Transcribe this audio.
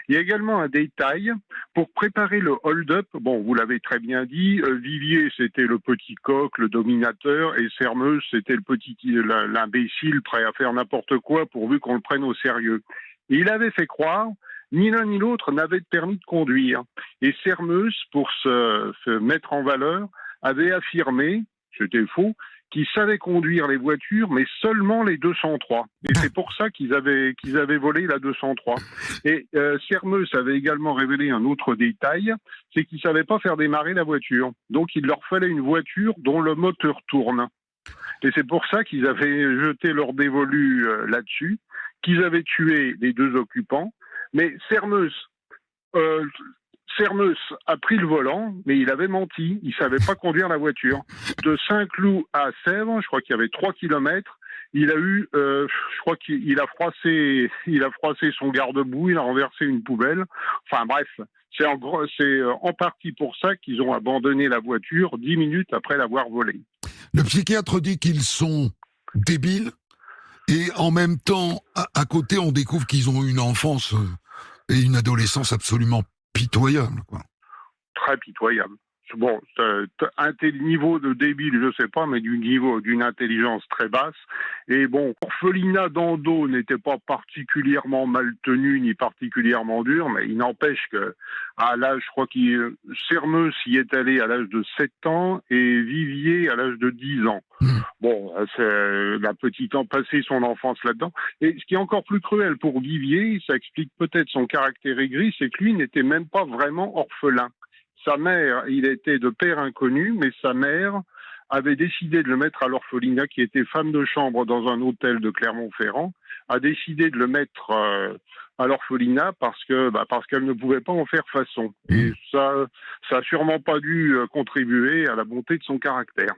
Il y a également un détail pour préparer le hold-up. Bon, vous l'avez très bien dit, Vivier, c'était le petit coq, le dominateur, et Sermeuse, c'était l'imbécile prêt à faire n'importe quoi pourvu qu'on le prenne au sérieux. Et il avait fait croire, ni l'un ni l'autre n'avait de permis de conduire. Et Sermeuse, pour se mettre en valeur, avait affirmé, c'était faux, qu'ils savaient conduire les voitures, mais seulement les 203. Et c'est pour ça qu'ils avaient volé la 203. Et Sermeuse avait également révélé un autre détail, c'est qu'ils savaient pas faire démarrer la voiture. Donc il leur fallait une voiture dont le moteur tourne. Et c'est pour ça qu'ils avaient jeté leur dévolu là-dessus, qu'ils avaient tué les deux occupants. Mais euh, Sermeus a pris le volant, mais il avait menti. Il savait pas conduire la voiture. De Saint-Cloud à Sèvres, je crois qu'il y avait 3 kilomètres. Il a eu, je crois qu'il a froissé son garde-boue, il a renversé une poubelle. Enfin bref, c'est en partie pour ça qu'ils ont abandonné la voiture 10 minutes après l'avoir volée. Le psychiatre dit qu'ils sont débiles et en même temps, à côté, on découvre qu'ils ont une enfance et une adolescence absolument pitoyable, quoi. Très pitoyable. Bon, un tel niveau de débile, je sais pas, mais d'une intelligence très basse. Et bon, l'orphelinat d'Ando n'était pas particulièrement mal tenu ni particulièrement dur, mais il n'empêche que à l'âge, je crois Sermeus y est allé à l'âge de 7 ans et Vivier à l'âge de 10 ans. Bon, la petite a passé son enfance là-dedans. Et ce qui est encore plus cruel pour Vivier, ça explique peut-être son caractère aigri, c'est que lui n'était même pas vraiment orphelin. Sa mère, il était de père inconnu, mais sa mère avait décidé de le mettre à l'orphelinat, qui était femme de chambre dans un hôtel de Clermont-Ferrand, a décidé de le mettre à l'orphelinat parce qu'elle ne pouvait pas en faire façon. Et ça a sûrement pas dû contribuer à la bonté de son caractère.